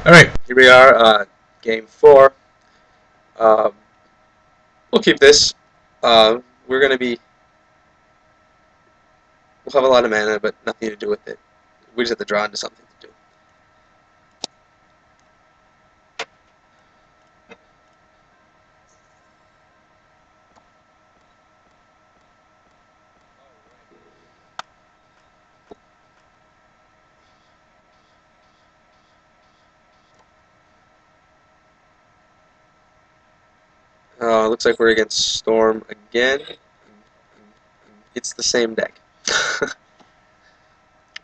Alright, here we are, game 4. Um, we'll keep this. We're going to be... We'll have a lot of mana, but nothing to do with it. We just have to draw into something to do. Looks like we're against Storm again. It's the same deck.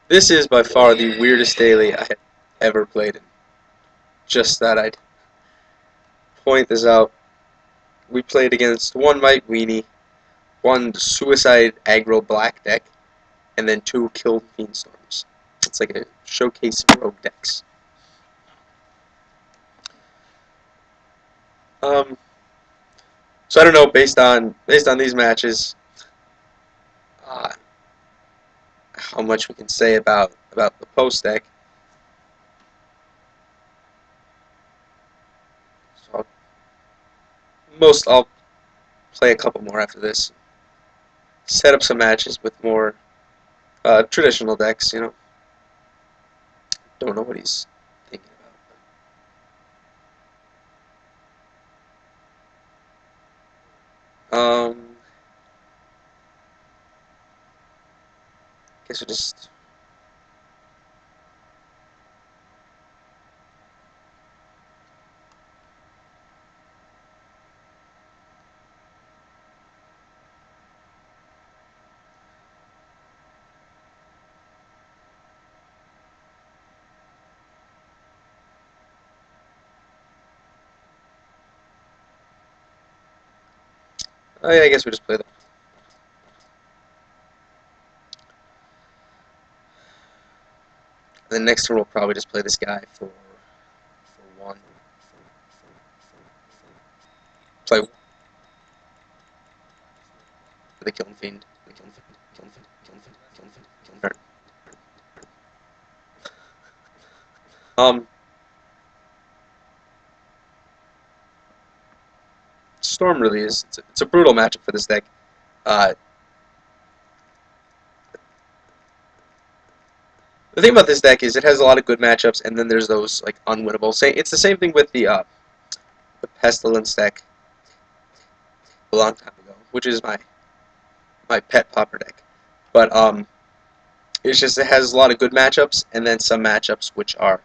This is by far the weirdest daily I have ever played in. Just that I'd point this out. We played against one Might Weenie, one Suicide Aggro Black deck, and then two Kill Fiendstorms. It's like a showcase of rogue decks. So I don't know, based on these matches, uh, how much we can say about the post deck. So I'll play a couple more after this. Set up some matches with more traditional decks. Don't know what he's thinking about. Guess we just. Oh yeah, I guess we just play them. The next turn we'll probably just play this guy for one. Play the Killing Fiend. The Killing Fiend. Killing Fiend. Killing Fiend. Killing Fiend. Killing Fiend. Storm really is. It's a brutal matchup for this deck. Uh, the thing about this deck is it has a lot of good matchups, and then there's those like unwinnable. It's the same thing with the Pestilence deck a long time ago, which is my pet Pauper deck. But it's just it has a lot of good matchups, and then some matchups which are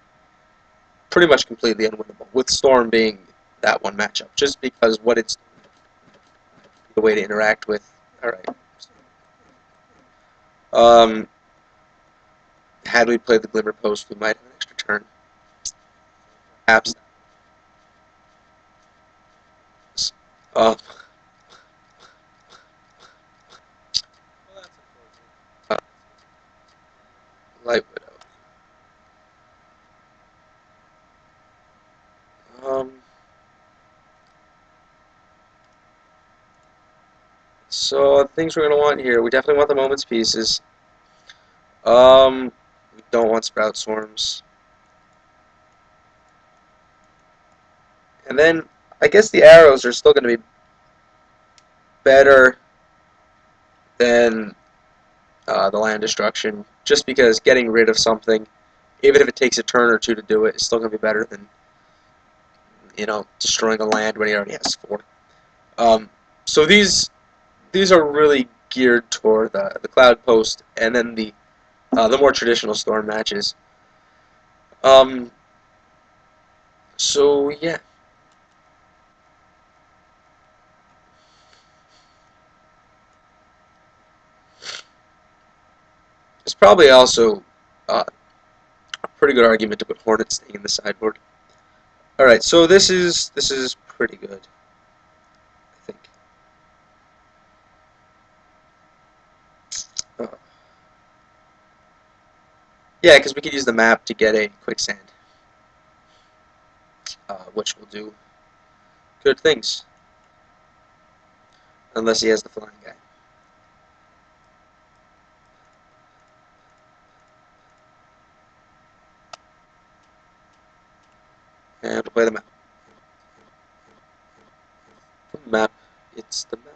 pretty much completely unwinnable. With Storm being that one matchup, just because what it's the way to interact with. All right. Um, had we played the Glimmer Post, we might have an extra turn. Perhaps. Uh, uh, Light Widow. Um, so things we're gonna want here. We definitely want the Moment's Pieces. We don't want Sprout Swarms. And then I guess the arrows are still gonna be better than the land destruction, just because getting rid of something, even if it takes a turn or two to do it, is still gonna be better than destroying a land when he already has 4. So these are really geared toward the Cloud Post, and then the more traditional Storm matches. So yeah. It's probably also a pretty good argument to put Hornet staying in the sideboard. All right, so this is pretty good, I think. Uh, yeah, because we could use the map to get a quicksand, which will do good things, unless he has the flying guy. And we'll play the map. The map. It's the map.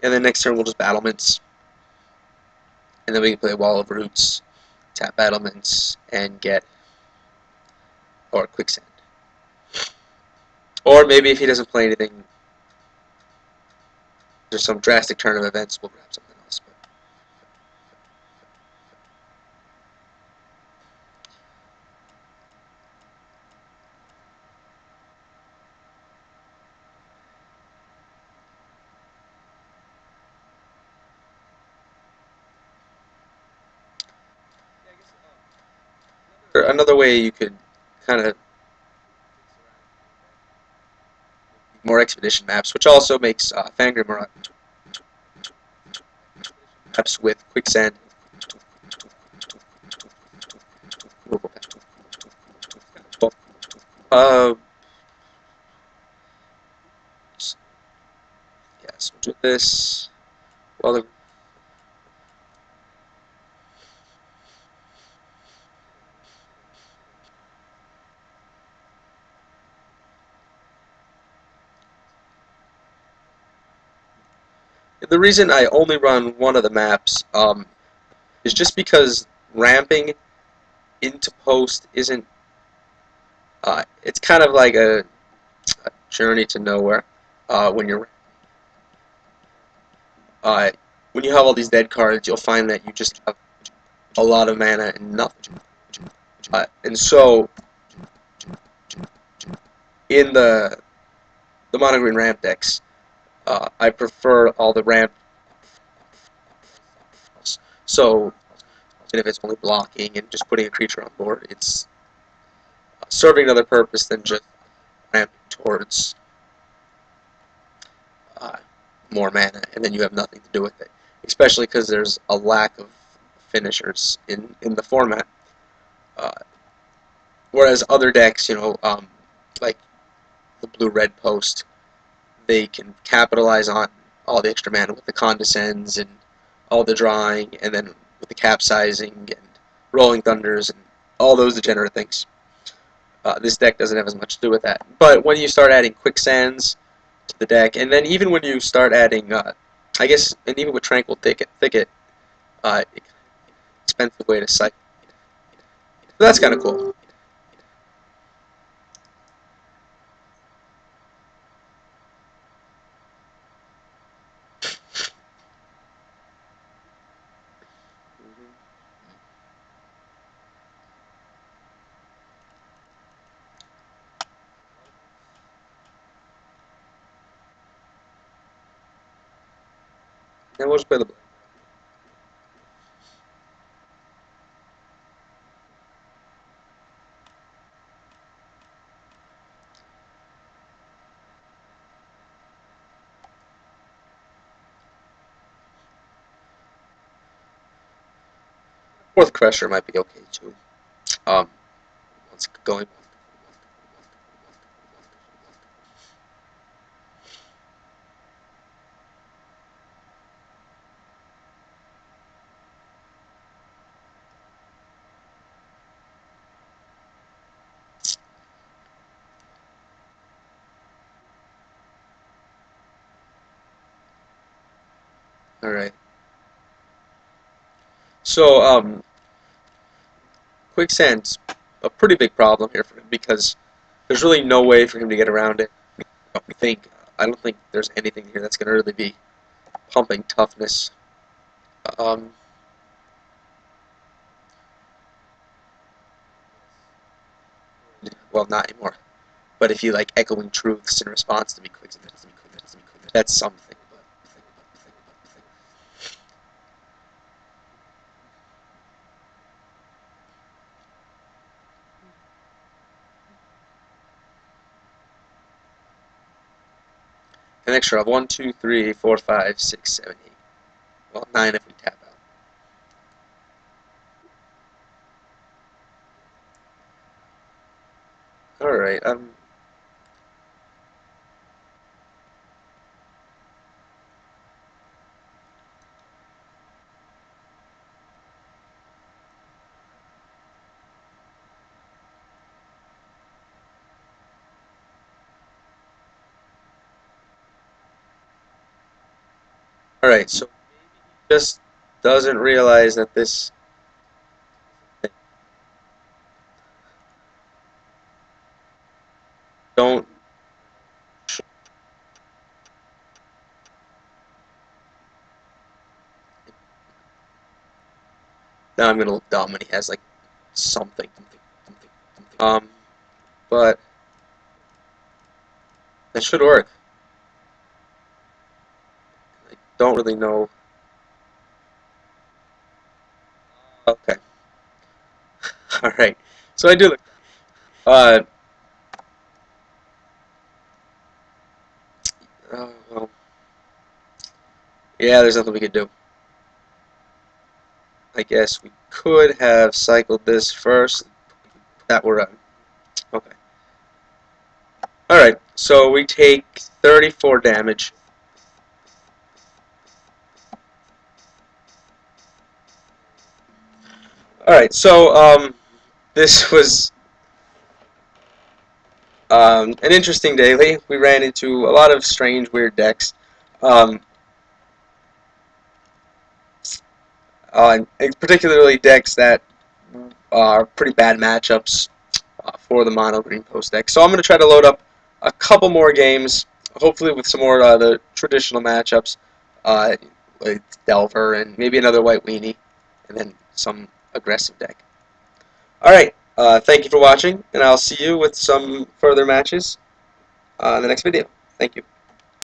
And then next turn we'll just battlements. And then we can play Wall of Roots, tap battlements, and get or quicksand. Or maybe if he doesn't play anything, there's some drastic turn of events, we'll grab something else. But another way you could kind of more expedition maps, which also makes Fangrim maps with quicksand. Uh, yes, we'll do this. Well, the reason I only run one of the maps is just because ramping into post isn't. It's kind of like a journey to nowhere when you're uh, when you have all these dead cards. You'll find that you just have a lot of mana and nothing. And so in the mono green ramp decks, I prefer all the ramp. So if it's only blocking and just putting a creature on board, it's serving another purpose than just ramping towards uh, more mana, and then you have nothing to do with it. Especially because there's a lack of finishers in the format. Uh, Whereas other decks, like the blue-red post, they can capitalize on all the extra mana with the condescends and all the drawing, and then with the capsizing and rolling thunders and all those degenerate things. This deck doesn't have as much to do with that. But when you start adding quicksands to the deck, and then even when you start adding, I guess, and even with Tranquil Thicket, expensive way to cycle. So that's kind of cool. Then we'll just play the fourth Crusher might be okay too. Um, once going. All right. So quicksand's a pretty big problem here for him because there's really no way for him to get around it. I don't think there's anything here that's going to really be pumping toughness. Um, well, not anymore. But if you like echoing truths in response to me, quicksand, that's something. An extra of 1, 2, 3, 4, 5, 6, 7, 8. Well, 9 if we tap out. All right. Alright, so he just doesn't realize that this... Don't... Now I'm gonna look dumb when he has, like, something. Um, but... That should work. I don't really know. Okay. Alright. So I do look... Uh... well, yeah, there's nothing we could do. I guess we could have cycled this first. That were okay. Alright, so we take 34 damage. Alright, so this was an interesting daily. We ran into a lot of strange, weird decks. Um, and particularly decks that are pretty bad matchups for the mono green post deck. So I'm going to try to load up a couple more games, hopefully with some more the traditional matchups, like Delver and maybe another white weenie, and then some aggressive deck. Alright, thank you for watching, and I'll see you with some further matches in the next video. Thank you.